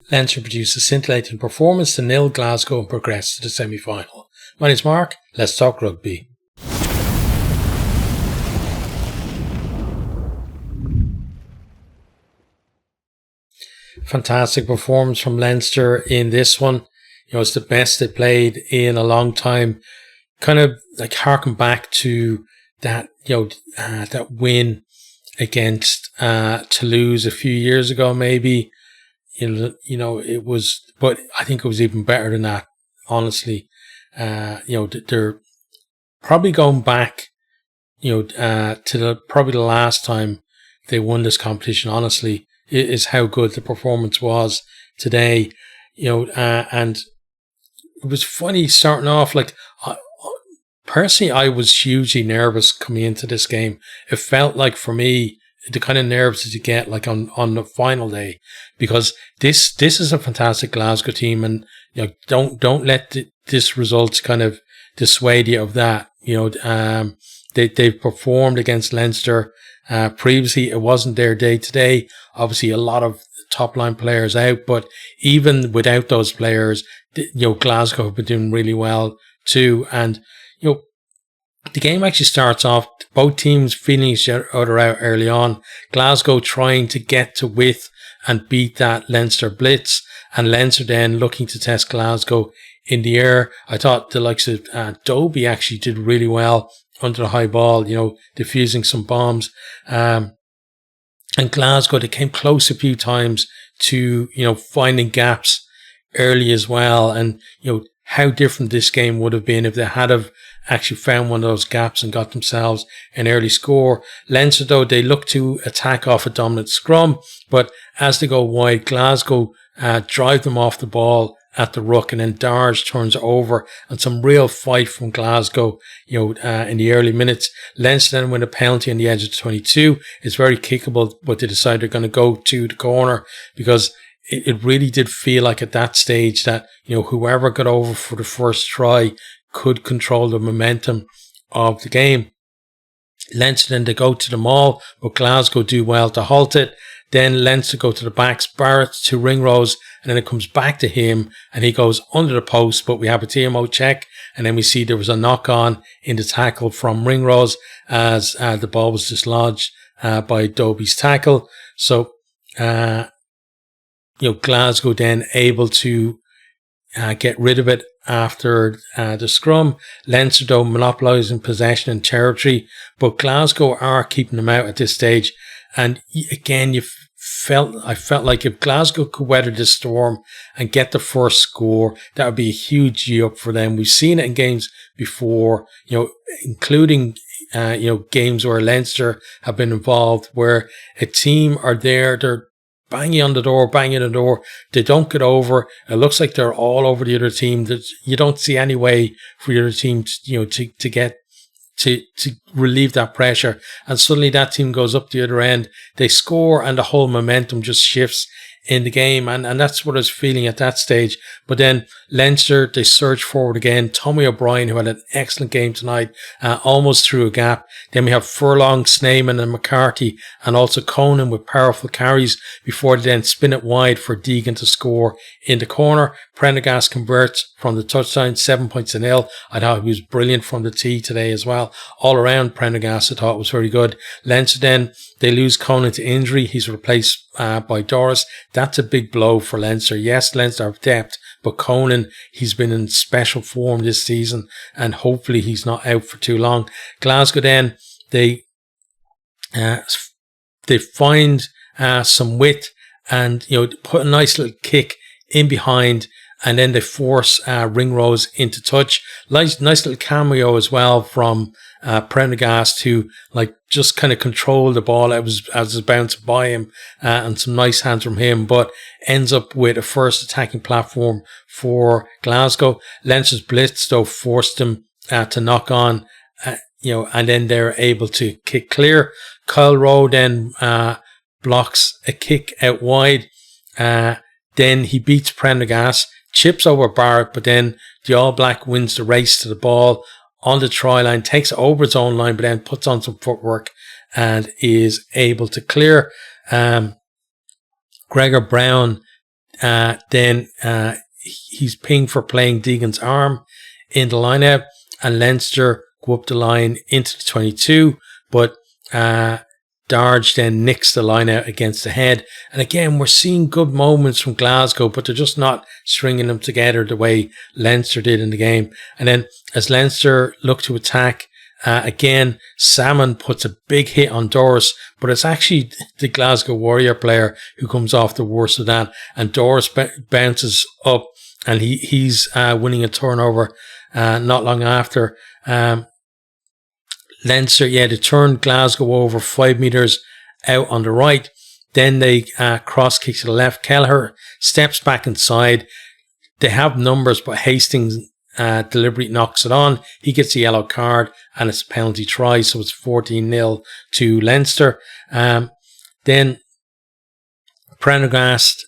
Leinster produced a scintillating performance to nil Glasgow and progressed to the semi-final. My name's Mark, let's talk rugby. Fantastic performance from Leinster in this one. It's the best they played in a long time. Kind of like harken back to that, that win against Toulouse a few years ago, maybe. It was, but I think it was even better than that, honestly. They're probably going back, to probably the last time they won this competition, honestly, is how good the performance was today, and it was funny starting off. Personally, I was hugely nervous coming into this game. It felt like, for me, the kind of nerves that you get like on the final day, because this is a fantastic Glasgow team, and don't let this results kind of dissuade you of that. They've performed against Leinster previously. It wasn't their day today. Obviously, a lot of top line players out, but even without those players, Glasgow have been doing really well too. And the game actually starts off, both teams feeling each other out early on. Glasgow trying to get to width and beat that Leinster blitz, and Leinster then looking to test Glasgow in the air. I thought the likes of Dobie actually did really well under the high ball, diffusing some bombs. And Glasgow, they came close a few times to, finding gaps early as well. And, how different this game would have been if they had have actually found one of those gaps and got themselves an early score. Leinster, though, they look to attack off a dominant scrum, but as they go wide, Glasgow drive them off the ball at the ruck, and then Darge turns over, and some real fight from Glasgow, in the early minutes. Leinster then win a penalty on the edge of 22. It's very kickable, but they decide they're going to go to the corner, because it really did feel like at that stage that, whoever got over for the first try could control the momentum of the game. Leinster then they go to the maul, but Glasgow do well to halt it. Then Leinster go to the backs, Barrett to Ringrose, and then it comes back to him, and he goes under the post, but we have a TMO check, and then we see there was a knock-on in the tackle from Ringrose as the ball was dislodged by Dobie's tackle. So, Glasgow then able to get rid of it after the scrum. Leinster, though, monopolising possession and territory, but Glasgow are keeping them out at this stage. And again, I felt like if Glasgow could weather this storm and get the first score, that would be a huge G up for them. We've seen it in games before, including games where Leinster have been involved, where a team are there, they're banging on the door, they don't get over. It looks like they're all over the other team. You don't see any way for the other team to get to relieve that pressure, and suddenly that team goes up the other end, they score, and the whole momentum just shifts in the game, and that's what I was feeling at that stage. But then Leinster, they surge forward again. Tommy O'Brien, who had an excellent game tonight, almost threw a gap. Then we have Furlong, Sneyman and McCarthy, and also Conan with powerful carries before they then spin it wide for Deegan to score in the corner. Prendergast converts from the touchline, 7 points to nil. I thought he was brilliant from the tee today as well. All around, Prendergast I thought was very good. Leinster then, they lose Conan to injury. He's replaced by Doris. That's a big blow for Leinster. Yes, Leinster have depth, but Conan, he's been in special form this season, and hopefully he's not out for too long. Glasgow then, they find some width and put a nice little kick in behind, and then they force Ringrose into touch. Nice little cameo as well from Prendergast, who just kind of controlled the ball as it was bouncing by him, and some nice hands from him, but ends up with a first attacking platform for Glasgow. Leinster's blitz, though, forced them to knock on, and then they're able to kick clear. Kyle Rowe then blocks a kick out wide. Then he beats Prendergast, chips over Barrett, but then the All Black wins the race to the ball on the try line, takes it over its own line, but then puts on some footwork and is able to clear. Gregor Brown Then he's pinged for playing Deegan's arm in the line-out, and Leinster go up the line into the 22, but Darge then nicks the line out against the head. And again, we're seeing good moments from Glasgow, but they're just not stringing them together the way Leinster did in the game. And then as Leinster look to attack, again, Salmon puts a big hit on Doris, but it's actually the Glasgow Warrior player who comes off the worst of that. And Doris bounces up, and he's winning a turnover not long after. Leinster, they turned Glasgow over 5 metres out on the right. Then they cross kick to the left. Kelleher steps back inside. They have numbers, but Hastings deliberately knocks it on. He gets a yellow card, and it's a penalty try, so it's 14-0 to Leinster. Then Prendergast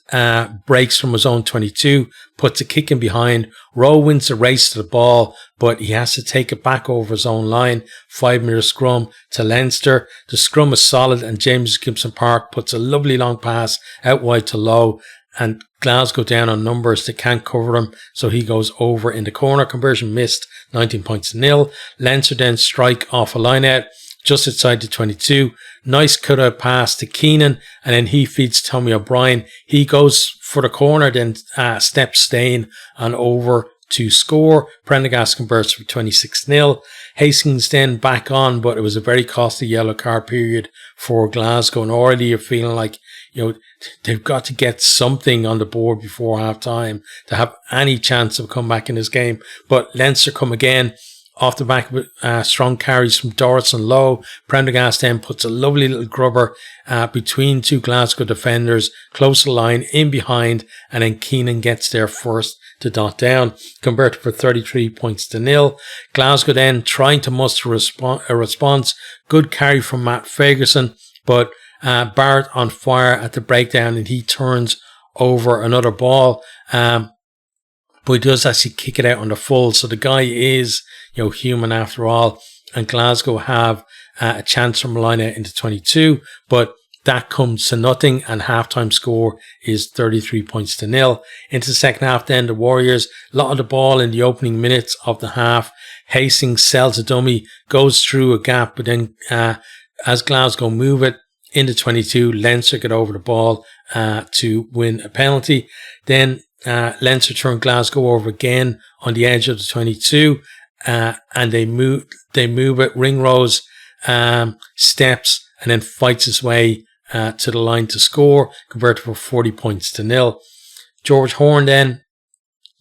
breaks from his own 22, puts a kick in behind. Rowe wins the race to the ball, but he has to take it back over his own line. 5-metre scrum to Leinster. The scrum is solid, and James Gibson Park puts a lovely long pass out wide to Lowe, and Glasgow down on numbers. They can't cover him, so he goes over in the corner. Conversion missed, 19 points to 0. Leinster then strike off a line out just outside the 22. Nice cut-out pass to Keenan, and then he feeds Tommy O'Brien. He goes for the corner, then steps Stain and over to score. Prendergast converts for 26-0. Hastings then back on, but it was a very costly yellow card period for Glasgow, and already you're feeling like, they've got to get something on the board before half time to have any chance of coming back in this game. But Leinster come again off the back of strong carries from Doris and Lowe. Prendergast then puts a lovely little grubber between two Glasgow defenders, close to the line, in behind, and then Keenan gets there first to dot down, converted for 33 points to 0. Glasgow then trying to muster a response. Good carry from Matt Ferguson, but Barrett on fire at the breakdown, and he turns over another ball. But he does actually kick it out on the full, so the guy is, human after all. And Glasgow have a chance from line out into 22, but that comes to nothing, and halftime score is 33 points to 0. Into the second half then, the Warriors, a lot of the ball in the opening minutes of the half. Hastings sells a dummy, goes through a gap, but then as Glasgow move it into 22, Leinster get over the ball to win a penalty. Then Leinster turn Glasgow over again on the edge of the 22, and they move it. Ringrose steps and then fights his way to the line to score, converted for 40 points to 0. George Horn then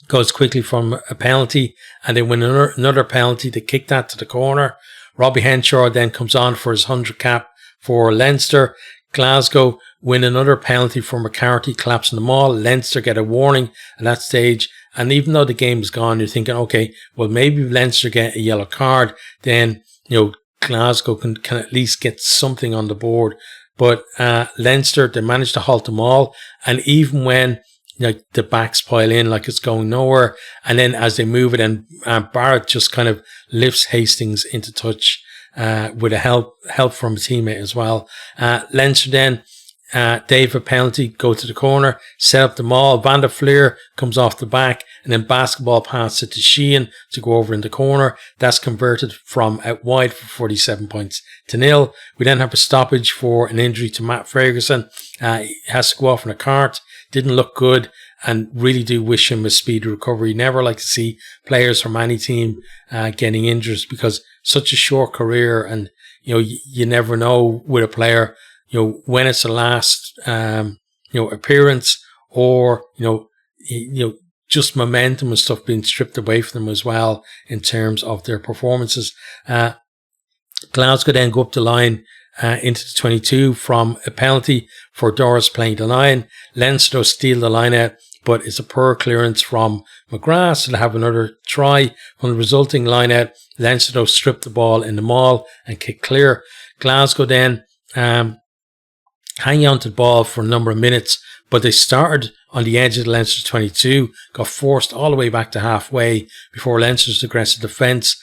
goes quickly from a penalty, and they win another penalty. They kick that to the corner. Robbie Henshaw then comes on for his 100 cap for Leinster. Glasgow win another penalty for McCarthy collapsing the maul. Leinster get a warning at that stage, and even though the game is gone, you're thinking, okay, well, maybe Leinster get a yellow card, then Glasgow can at least get something on the board. But Leinster, they managed to halt them all, and even when the backs pile in like it's going nowhere, and then as they move it, and Barrett just kind of lifts Hastings into touch with a help from a teammate as well. Leinster then, David penalty, go to the corner, set up the maul. Van der Fleer comes off the back, and then basketball pass it to Sheehan to go over in the corner. That's converted from out wide for 47 points to 0. We then have a stoppage for an injury to Matt Ferguson. He has to go off in a cart. Didn't look good, and really do wish him a speedy recovery. Never like to see players from any team getting injuries, because such a short career, and you never know with a player when it's the last appearance, or just momentum and stuff being stripped away from them as well in terms of their performances. Glasgow then go up the line into the 22 from a penalty for Doris playing the line. Leinster steal the line out, but it's a poor clearance from McGrath, so they have another try from the resulting line out. Leinster strip the ball in the maul and kick clear. Glasgow then hang on to the ball for a number of minutes, but they started on the edge of the Leinster 22, got forced all the way back to halfway before Leinster's aggressive defence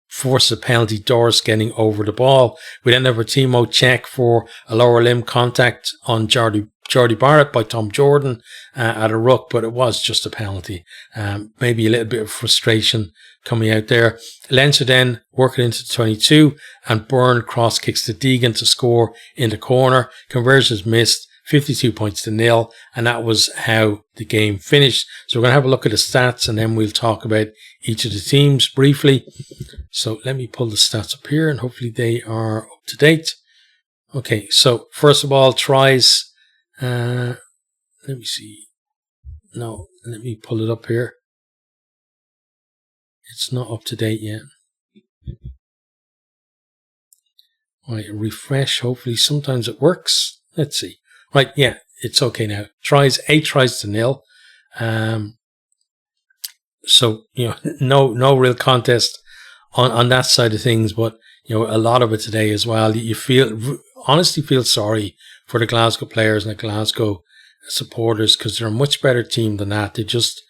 forced a penalty, Doris getting over the ball. We then have a Timo check for a lower limb contact on Jordy Geordie Barrett by Tom Jordan at a ruck, but it was just a penalty. Maybe a little bit of frustration coming out there. Leinster then work it into 22, and Byrne cross kicks to Deegan to score in the corner. Conversions missed, 52 points to 0, and that was how the game finished. So we're going to have a look at the stats, and then we'll talk about each of the teams briefly. So let me pull the stats up here, and hopefully they are up to date. Okay, so first of all, tries. Let me see. No, let me pull it up here. It's not up to date yet. Right, refresh. Hopefully, sometimes it works. Let's see. Right, yeah, it's okay now. Tries, 8 tries to 0. So, no real contest on that side of things, but, a lot of it today as well. You honestly feel sorry for the Glasgow players and the Glasgow supporters, because they're a much better team than that. They just,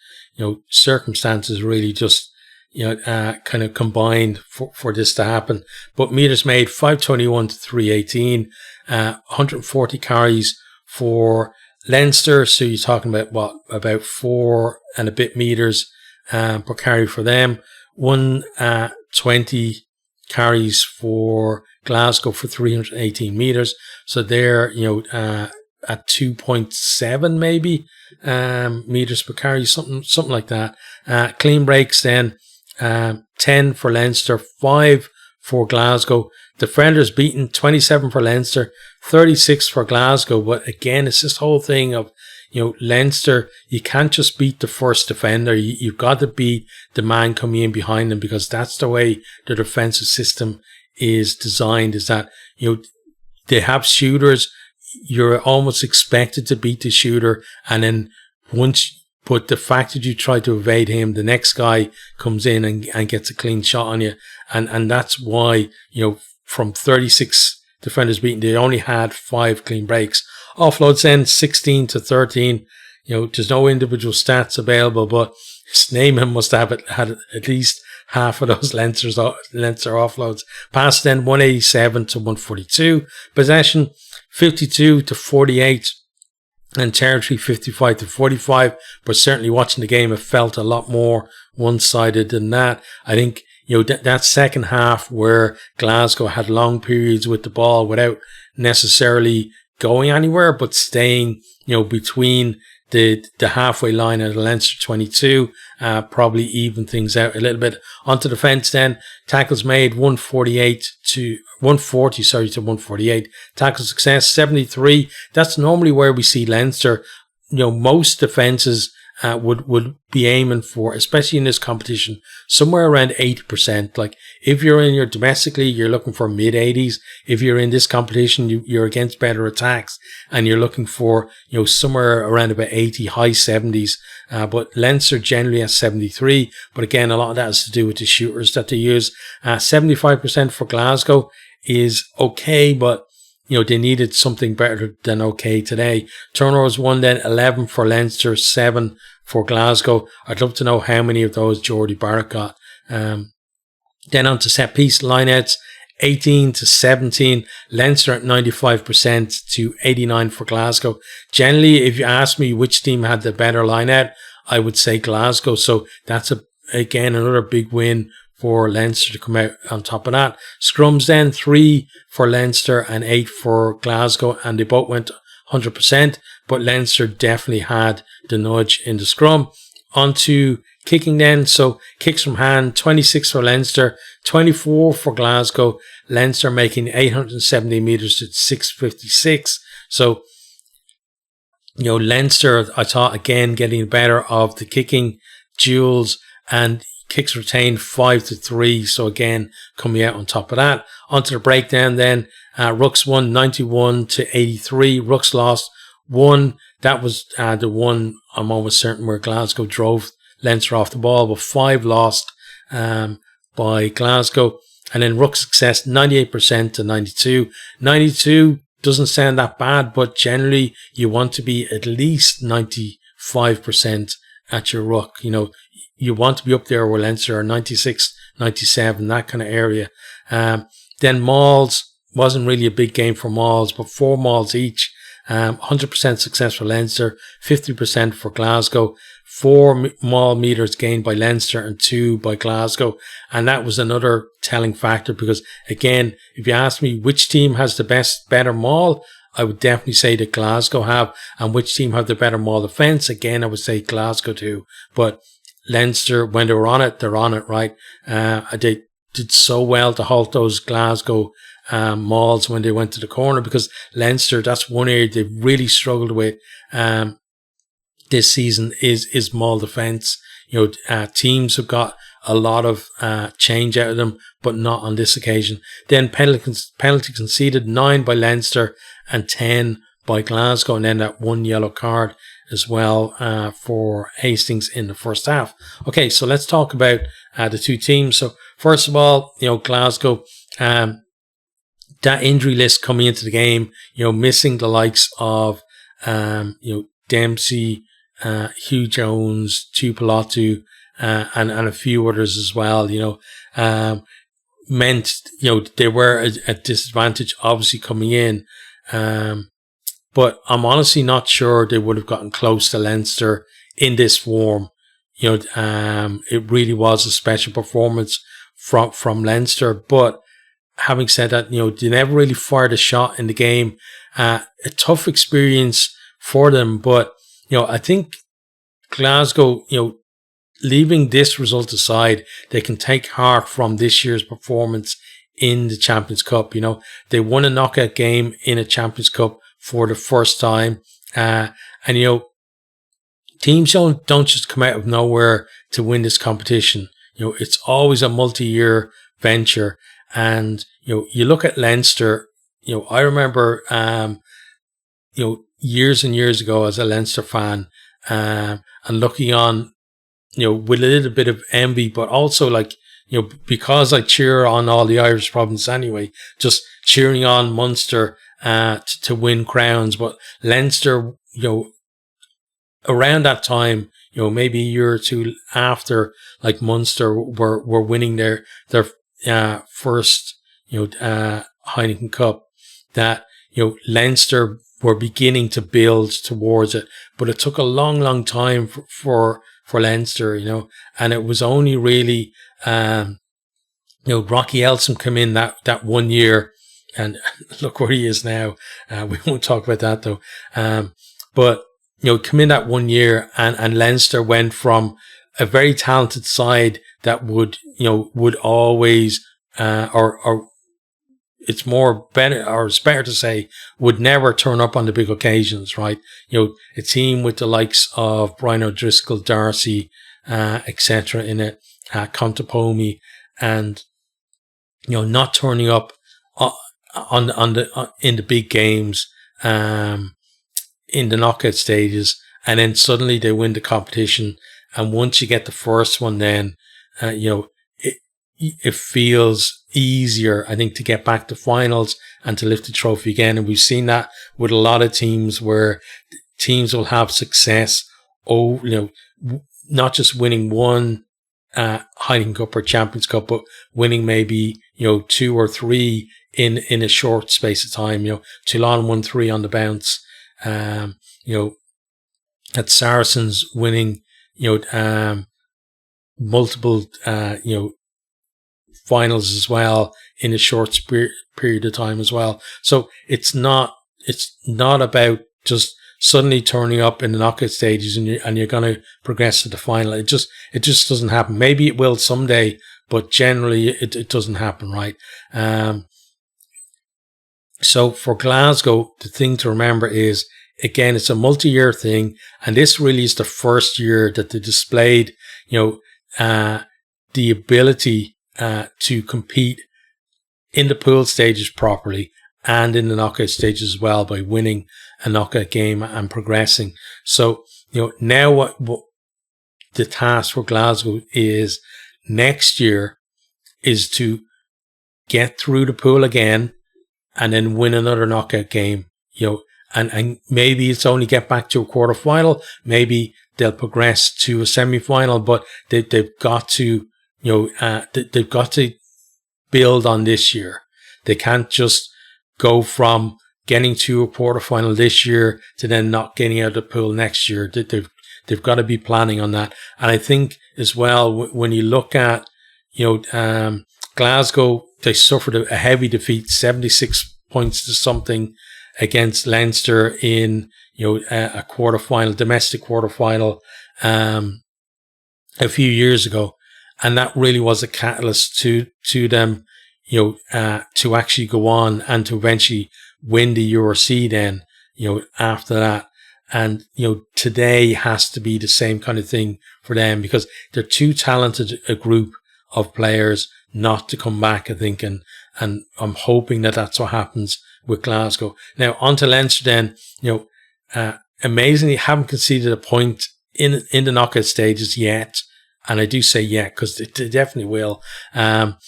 circumstances really just, kind of combined for this to happen. But meters made, 521 to 318, 140 carries for Leinster. So you're talking about about 4 and a bit meters per carry for them. 120 carries for Glasgow for 318 meters. So they're, at 2.7 maybe meters per carry, something like that. Clean breaks then, 10 for Leinster, 5 for Glasgow. Defenders beaten, 27 for Leinster, 36 for Glasgow. But again, it's this whole thing of, Leinster, you can't just beat the first defender. You've got to beat the man coming in behind them, because that's the way the defensive system is designed, is that, they have shooters. You're almost expected to beat the shooter. And then but the fact that you try to evade him, the next guy comes in and gets a clean shot on you. And that's why, from 36 defenders beaten, they only had 5 clean breaks. Offloads then 16 to 13. There's no individual stats available, but Sneeman must have had at least half of those Leinster offloads. Pass then 187 to 142. Possession 52 to 48. And territory 55 to 45. But certainly watching the game, it felt a lot more one-sided than that. I think, that second half where Glasgow had long periods with the ball without necessarily going anywhere, but staying, between the halfway line at the Leinster 22, probably even things out a little bit. Onto defence then, tackles made 140 to 148. Tackle success 73. That's normally where we see Leinster. Most defences would be aiming for, especially in this competition, somewhere around 80%. Like if you're in your domestically, you're looking for mid 80s. If you're in this competition, you're against better attacks, and you're looking for, somewhere around about 80, high 70s. But Leinster generally has 73. But again, a lot of that has to do with the shooters that they use. 75% for Glasgow is okay, but they needed something better than okay today. Turnovers 1 then, 11 for Leinster, 7 for Glasgow. I'd love to know how many of those Geordie Barrett got. Then on to set piece lineouts, 18 to 17. Leinster at 95% to 89 for Glasgow. Generally, if you ask me which team had the better lineout, I would say Glasgow. So that's again another big win for Leinster to come out on top of that. Scrums then, 3 for Leinster and 8 for Glasgow, and they both went 100%, but Leinster definitely had the nudge in the scrum. On to kicking then, so kicks from hand, 26 for Leinster, 24 for Glasgow. Leinster making 870 metres to 656. So, Leinster, I thought, again, getting better of the kicking duels, and kicks retained 5 to 3. So again, coming out on top of that. Onto the breakdown then. Rooks won 91 to 83. Rooks lost 1. That was the one I'm almost certain where Glasgow drove Leinster off the ball, but 5 lost by Glasgow. And then Rook success 98% to 92. 92 doesn't sound that bad, but generally you want to be at least 95% at your Rook. You want to be up there where Leinster are 96, 97, that kind of area. Then Mauls wasn't really a big game for Mauls, but 4 Mauls each. 100% success for Leinster, 50% for Glasgow, 4 maul meters gained by Leinster and 2 by Glasgow. And that was another telling factor because, again, if you ask me which team has the better maul, I would definitely say that Glasgow have. And which team have the better maul defence, again, I would say Glasgow too. But Leinster, when they were on it, they're on it, right? They did so well to halt those Glasgow mauls when they went to the corner, because Leinster, that's one area they've really struggled with this season is maul defence. Teams have got a lot of change out of them, but not on this occasion. Then penalty conceded, 9 by Leinster and 10 by Glasgow, and then that 1 yellow card as well for Hastings in the first half. Okay, so let's talk about the two teams. So first of all, Glasgow, that injury list coming into the game, missing the likes of Dempsey, Hugh Jones, Tuipulotu, and a few others as well, meant, they were at disadvantage obviously coming in. But I'm honestly not sure they would have gotten close to Leinster in this form. It really was a special performance from Leinster. But having said that, they never really fired a shot in the game. A tough experience for them. But, I think Glasgow, leaving this result aside, they can take heart from this year's performance in the Champions Cup. They won a knockout game in a Champions Cup for the first time. And teams don't just come out of nowhere to win this competition. It's always a multi-year venture. And, you look at Leinster, I remember, years and years ago as a Leinster fan, and looking on, with a little bit of envy, but also because I cheer on all the Irish provinces anyway, just cheering on Munster to win crowns. But Leinster, around that time, maybe a year or two after, Munster were winning their first, Heineken Cup, that, Leinster were beginning to build towards it. But it took a long, long time for Leinster, and it was only really, Rocky Elsom came in that 1 year, and look where he is now. We won't talk about that though. But, come in that 1 year, and Leinster went from a very talented side that would always, or it's better to say, would never turn up on the big occasions, right? A team with the likes of Brian O'Driscoll, Darcy, etc. in it, Contepomi, and, not turning up in the big games, in the knockout stages, and then suddenly they win the competition. And once you get the first one, then, it feels easier, I think, to get back to finals and to lift the trophy again. And we've seen that with a lot of teams, where teams will have success, not just winning one Heineken Cup or Champions Cup, but winning maybe 2 or 3 in a short space of time. Toulon won 3 on the bounce. At Saracens winning multiple finals as well in a short period of time as well. So it's not about just suddenly turning up in the knockout stages and you're going to progress to the final. It just doesn't happen. Maybe it will someday, but generally it doesn't happen, right? So for Glasgow, the thing to remember is, again, it's a multi-year thing, and this really is the first year that they displayed, the ability to compete in the pool stages properly and in the knockout stages as well, by winning a knockout game and progressing. So, now what the task for Glasgow is next year is to get through the pool again and then win another knockout game, and maybe it's only get back to a quarter final. Maybe they'll progress to a semi-final, but they've got to, they've got to build on this year. They can't just go from getting to a quarterfinal this year to then not getting out of the pool next year. They've got to be planning on that. And I think as well, when you look at, Glasgow, they suffered a heavy defeat, 76 points to something against Leinster in, a quarterfinal, domestic quarterfinal, a few years ago. And that really was a catalyst to them, to actually go on and to eventually win the URC then, after that. And, today has to be the same kind of thing for them because they're too talented a group of players not to come back, I think. And I'm hoping that that's what happens with Glasgow. Now, on to Leinster then, amazingly haven't conceded a point in the knockout stages yet. And I do say yet because they definitely will. But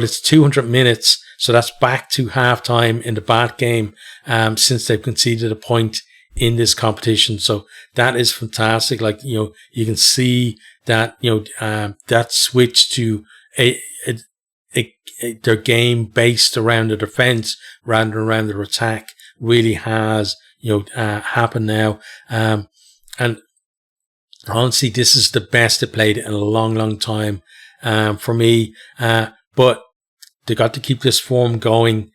it's 200 minutes. So that's back to halftime in the bad game, since they've conceded a point in this competition. So that is fantastic. Like, you can see that, that switch to their game based around the defense rather than around their attack really has, happened now. And honestly, this is the best they played in a long, long time, for me. But they got to keep this form going,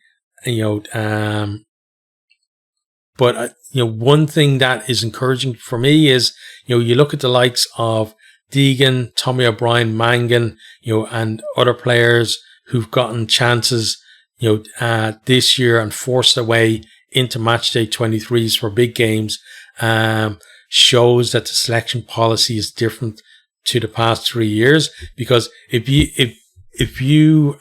but one thing that is encouraging for me is, you look at the likes of Deegan, Tommy O'Brien, Mangan, and other players who've gotten chances, this year and forced their way into matchday 23s for big games, shows that the selection policy is different to the past 3 years. Because if you're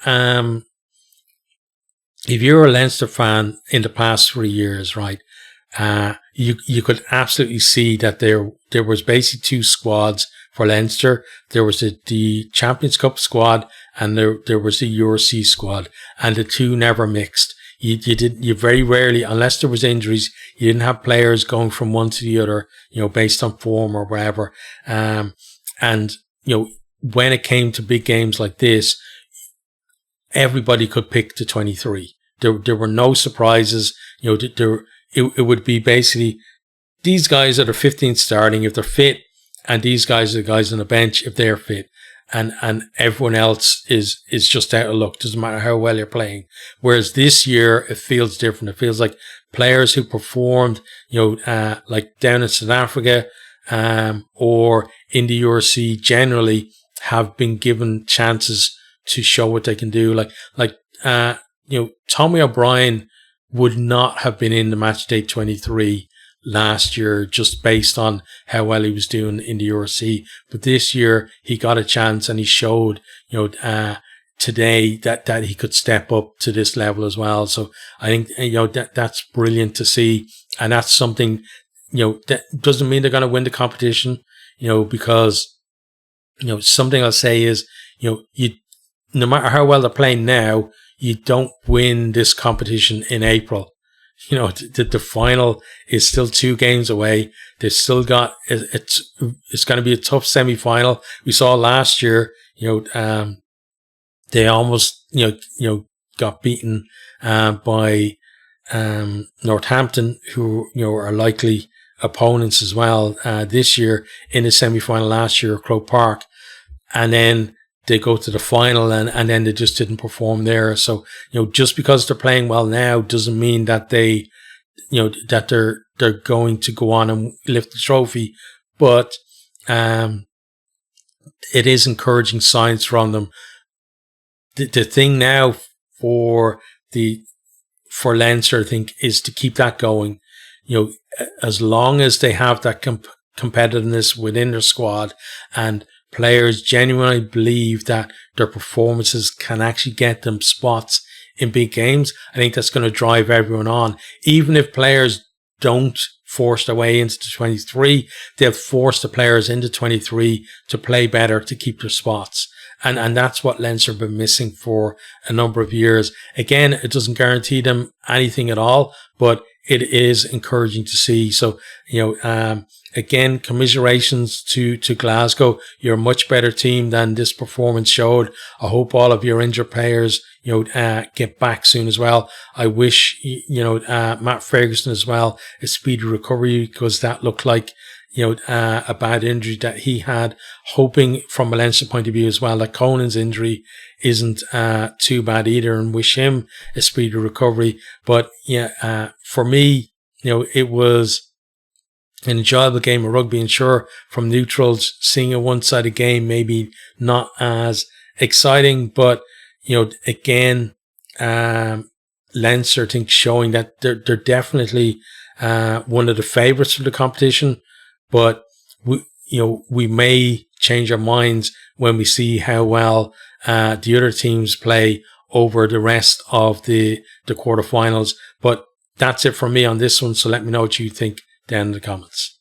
a Leinster fan in the past 3 years, right, you could absolutely see that there was basically two squads for Leinster. There was the Champions Cup squad and there was the URC squad, and the two never mixed. You very rarely, unless there was injuries, you didn't have players going from one to the other, based on form or whatever. And, when it came to big games like this, everybody could pick the 23. There were no surprises. It would be basically these guys that are 15th starting if they're fit, and these guys are the guys on the bench if they're fit. And everyone else is just out of luck. Doesn't matter how well you're playing. Whereas this year, it feels different. It feels like players who performed, like down in South Africa, or in the URC generally have been given chances to show what they can do. Tommy O'Brien would not have been in the match day 23 last year just based on how well he was doing in the URC. But this year he got a chance and he showed, today that he could step up to this level as well. So I think, that's brilliant to see. And that's something, that doesn't mean they're going to win the competition, because, something I'll say is, no matter how well they're playing now, you don't win this competition in April. The final is still 2 games away. They've still got, it's going to be a tough semi-final. We saw last year, they almost, got beaten, by, Northampton, who, are likely opponents as well, this year in the semi-final last year at Croke Park. And then they go to the final and then they just didn't perform there. So, just because they're playing well now doesn't mean that they, that they're going to go on and lift the trophy. But, it is encouraging signs from them. The thing now for Leinster, I think, is to keep that going. As long as they have that competitiveness within their squad and players genuinely believe that their performances can actually get them spots in big games, I think that's going to drive everyone on. Even if players don't force their way into the 23, they'll force the players into 23 to play better, to keep their spots. And that's what Leinster have been missing for a number of years. Again, it doesn't guarantee them anything at all, but it is encouraging to see. So, again, commiserations to Glasgow. You're a much better team than this performance showed. I hope all of your injured players, get back soon as well. I wish, Matt Ferguson as well a speedy recovery, because that looked like, a bad injury that he had. Hoping from a Leinster point of view as well that Conan's injury isn't too bad either, and wish him a speedy recovery. But for me, it was an enjoyable game of rugby, and sure, from neutrals, seeing a one-sided game maybe not as exciting, but again, Leinster, I think, showing that they're definitely one of the favourites for the competition, but we may change our minds when we see how well the other teams play over the rest of the quarterfinals. But that's it from me on this one. So let me know what you think down in the comments.